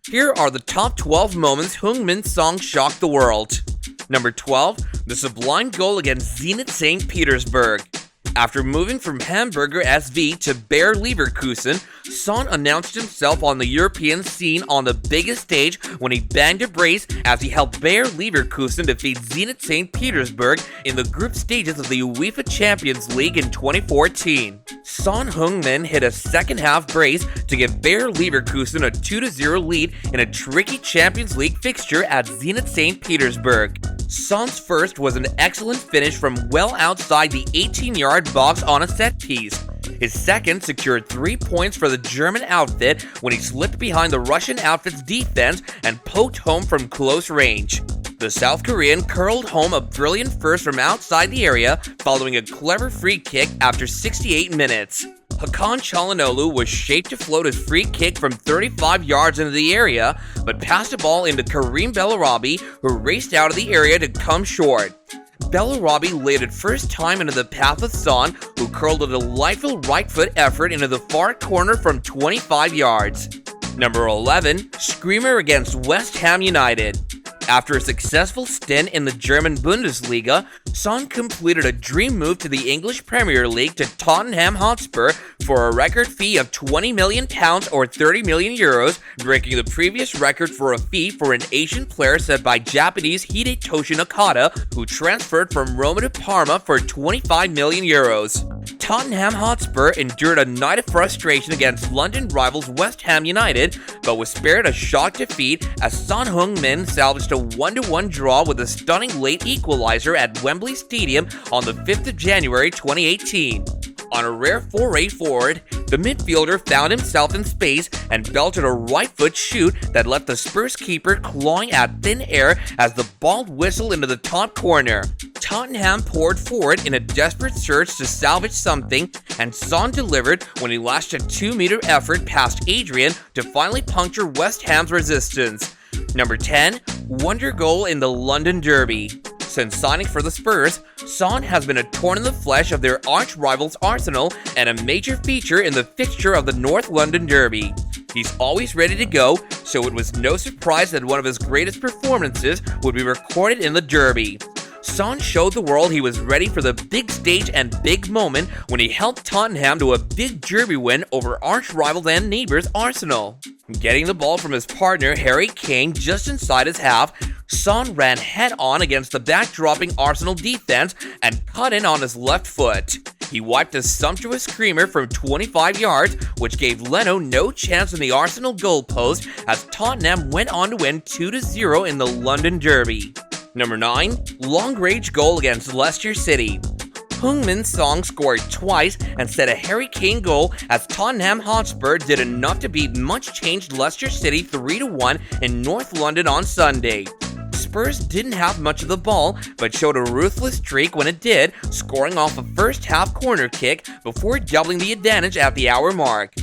Here are the top 12 moments Heung Min Son shocked the world. Number 12, the Sublime Goal against Zenit St. Petersburg. After moving from Hamburger SV to Bayer Leverkusen, Son announced himself on the European scene on the biggest stage when he banged a brace as he helped Bayer Leverkusen defeat Zenit St. Petersburg in the group stages of the UEFA Champions League in 2014. Son Heung-min hit a second-half brace to give Bayer Leverkusen a 2-0 lead in a tricky Champions League fixture at Zenit St. Petersburg. Son's first was an excellent finish from well outside the 18-yard box on a set piece. His second secured 3 points for the German outfit when he slipped behind the Russian outfit's defense and poked home from close range. The South Korean curled home a brilliant first from outside the area following a clever free kick after 68 minutes. Hakan Çalhanoğlu was shaped to float his free kick from 35 yards into the area, but passed the ball into Karim Bellarabi, who raced out of the area to come short. Bellarabi laid it first time into the path of Son, who curled a delightful right foot effort into the far corner from 25 yards. Number 11, Screamer against West Ham United. After a successful stint in the German Bundesliga, Son completed a dream move to the English Premier League to Tottenham Hotspur for a record fee of £20 million or €30 million, breaking the previous record for a fee for an Asian player set by Japanese Hidetoshi Nakata, who transferred from Roma to Parma for €25 million. Tottenham Hotspur endured a night of frustration against London rivals West Ham United, but was spared a shock defeat as Son Heung-min salvaged a 1-1 draw with a stunning late equalizer at Wembley Stadium on the 5th of January 2018. On a rare foray forward, the midfielder found himself in space and belted a right foot shoot that left the Spurs keeper clawing at thin air as the ball whistled into the top corner. Tottenham poured forward in a desperate search to salvage something, and Son delivered when he lashed a 2-meter effort past Adrian to finally puncture West Ham's resistance. Number 10, wonder goal in the London Derby. Since signing for the Spurs, Son has been a thorn in the flesh of their arch-rivals Arsenal and a major feature in the fixture of the North London Derby. He's always ready to go, so it was no surprise that one of his greatest performances would be recorded in the Derby. Son showed the world he was ready for the big stage and big moment when he helped Tottenham to a big derby win over arch-rivals and neighbours Arsenal. Getting the ball from his partner Harry Kane just inside his half, Son ran head-on against the back-dropping Arsenal defense and cut in on his left foot. He wiped a sumptuous screamer from 25 yards, which gave Leno no chance in the Arsenal goalpost as Tottenham went on to win 2-0 in the London Derby. Number 9, long-range goal against Leicester City. Heung Min Son scored twice and set a Harry Kane goal as Tottenham Hotspur did enough to beat much-changed Leicester City 3-1 in North London on Sunday. Spurs didn't have much of the ball, but showed a ruthless streak when it did, scoring off a first-half corner kick before doubling the advantage at the hour mark.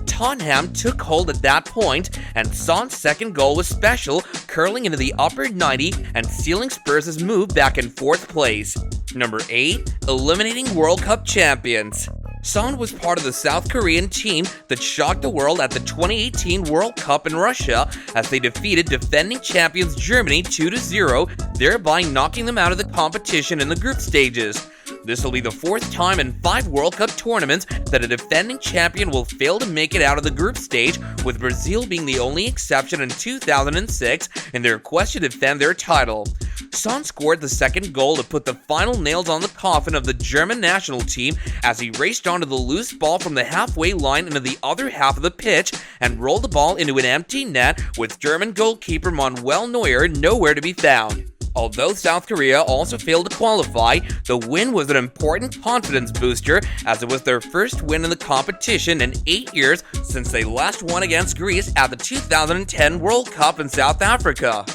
Tottenham took hold at that point, and Son's second goal was special, curling into the upper 90 and sealing Spurs' move back in 4th place. Number 8, eliminating World Cup champions. Son was part of the South Korean team that shocked the world at the 2018 World Cup in Russia as they defeated defending champions Germany 2-0, thereby knocking them out of the competition in the group stages. This will be the 4th time in 5 World Cup tournaments that a defending champion will fail to make it out of the group stage, with Brazil being the only exception in 2006 in their quest to defend their title. Son scored the second goal to put the final nails on the coffin of the German national team as he raced onto the loose ball from the halfway line into the other half of the pitch and rolled the ball into an empty net with German goalkeeper Manuel Neuer nowhere to be found. Although South Korea also failed to qualify, the win was an important confidence booster as it was their first win in the competition in 8 years since they last won against Greece at the 2010 World Cup in South Africa.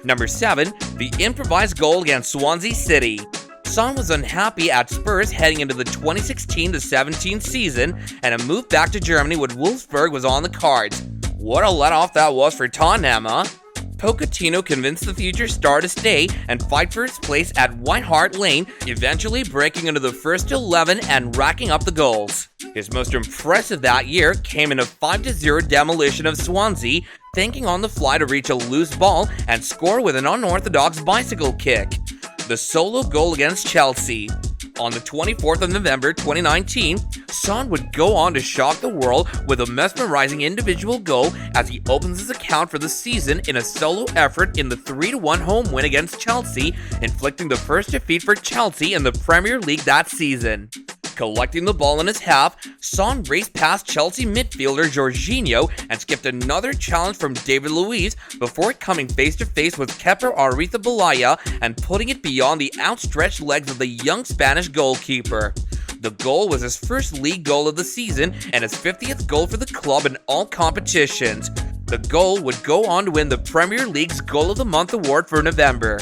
Number 7, the improvised goal against Swansea City. Son was unhappy at Spurs heading into the 2016-17 season, and a move back to Germany with Wolfsburg was on the cards. What a let-off that was for Tottenham, huh? Pochettino convinced the future star to stay and fight for his place at White Hart Lane, eventually breaking into the first 11 and racking up the goals. His most impressive that year came in a 5-0 demolition of Swansea, thinking on the fly to reach a loose ball and score with an unorthodox bicycle kick. The solo goal against Chelsea. On the 24th of November 2019, Son would go on to shock the world with a mesmerizing individual goal as he opens his account for the season in a solo effort in the 3-1 home win against Chelsea, inflicting the first defeat for Chelsea in the Premier League that season. Collecting the ball in his half, Son raced past Chelsea midfielder Jorginho and skipped another challenge from David Luiz before coming face-to-face with Kepa Arrizabalaga and putting it beyond the outstretched legs of the young Spanish goalkeeper. The goal was his first league goal of the season and his 50th goal for the club in all competitions. The goal would go on to win the Premier League's Goal of the Month award for November.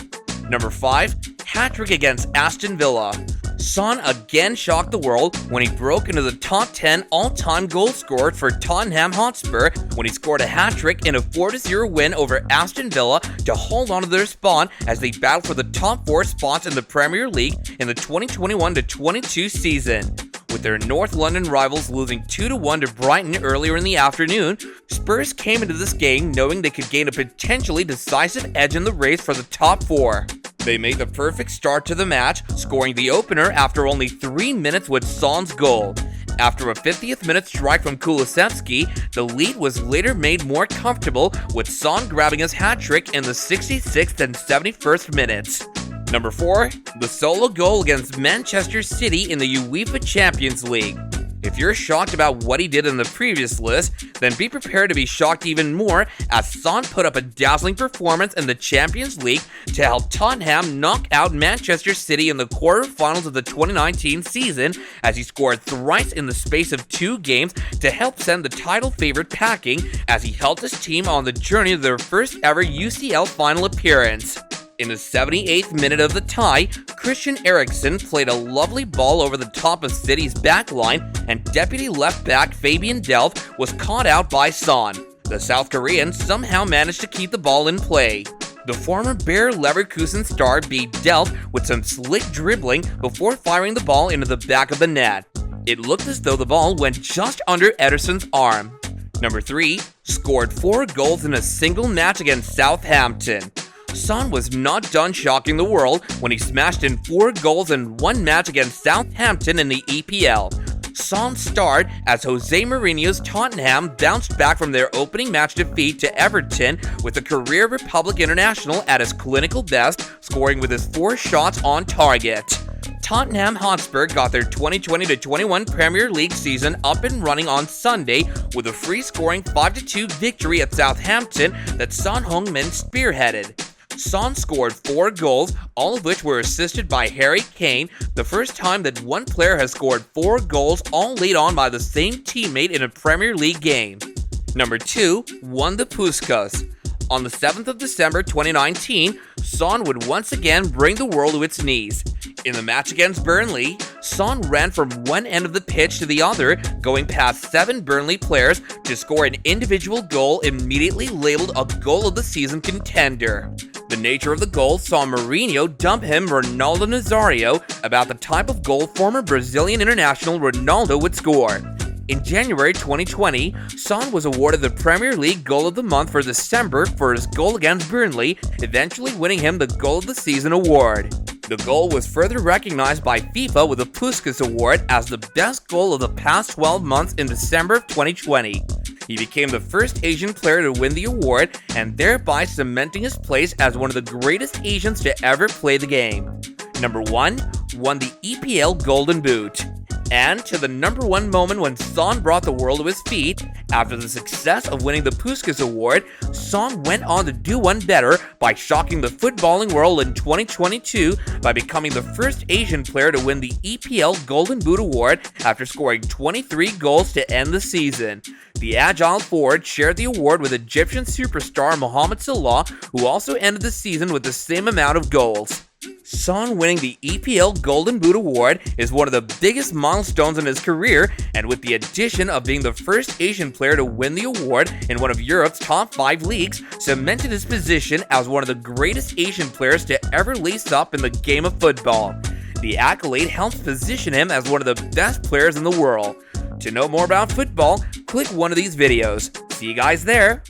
Number 5. Hat-trick against Aston Villa. Son again shocked the world when he broke into the top 10 all-time goal scorers for Tottenham Hotspur when he scored a hat-trick in a 4-0 win over Aston Villa to hold on to their spot as they battled for the top 4 spots in the Premier League in the 2021-22 season. With their North London rivals losing 2-1 to Brighton earlier in the afternoon, Spurs came into this game knowing they could gain a potentially decisive edge in the race for the top 4. They made the perfect start to the match, scoring the opener after only 3 minutes with Son's goal. After a 50th minute strike from Kulusevski, the lead was later made more comfortable, with Son grabbing his hat-trick in the 66th and 71st minutes. Number 4. The solo goal against Manchester City in the UEFA Champions League. If you're shocked about what he did in the previous list, then be prepared to be shocked even more as Son put up a dazzling performance in the Champions League to help Tottenham knock out Manchester City in the quarterfinals of the 2019 season as he scored thrice in the space of 2 games to help send the title favorite packing as he helped his team on the journey to their first ever UCL final appearance. In the 78th minute of the tie, Christian Eriksen played a lovely ball over the top of City's backline, and deputy left back Fabian Delph was caught out by Son. The South Korean somehow managed to keep the ball in play. The former Bayer Leverkusen star beat Delph with some slick dribbling before firing the ball into the back of the net. It looked as though the ball went just under Ederson's arm. Number 3. Scored 4 goals in a single match against Southampton. Son was not done shocking the world when he smashed in 4 goals in one match against Southampton in the EPL. Son starred as Jose Mourinho's Tottenham bounced back from their opening match defeat to Everton with a career Republic international at his clinical best, scoring with his 4 shots on target. Tottenham Hotspur got their 2020-21 Premier League season up and running on Sunday with a free-scoring 5-2 victory at Southampton that Son Heung Min spearheaded. Son scored 4 goals, all of which were assisted by Harry Kane, the first time that one player has scored 4 goals all laid on by the same teammate in a Premier League game. Number 2. Won the Puskas. On the 7th of December 2019, Son would once again bring the world to its knees. In the match against Burnley, Son ran from one end of the pitch to the other, going past 7 Burnley players to score an individual goal immediately labeled a goal of the season contender. The nature of the goal saw Mourinho dump him Ronaldo Nazario about the type of goal former Brazilian international Ronaldo would score. In January 2020, Son was awarded the Premier League Goal of the Month for December for his goal against Burnley, eventually winning him the Goal of the Season award. The goal was further recognized by FIFA with the Puskas Award as the best goal of the past 12 months in December of 2020. He became the first Asian player to win the award and thereby cementing his place as one of the greatest Asians to ever play the game. Number 1. Won the EPL Golden Boot. And to the number 1 moment when Son brought the world to his feet, after the success of winning the Puskas Award, Son went on to do one better by shocking the footballing world in 2022 by becoming the first Asian player to win the EPL Golden Boot Award after scoring 23 goals to end the season. The agile forward shared the award with Egyptian superstar Mohamed Salah, who also ended the season with the same amount of goals. Son winning the EPL Golden Boot Award is one of the biggest milestones in his career, and with the addition of being the first Asian player to win the award in one of Europe's top 5 leagues, cemented his position as one of the greatest Asian players to ever lace up in the game of football. The accolade helps position him as one of the best players in the world. To know more about football, click one of these videos. See you guys there!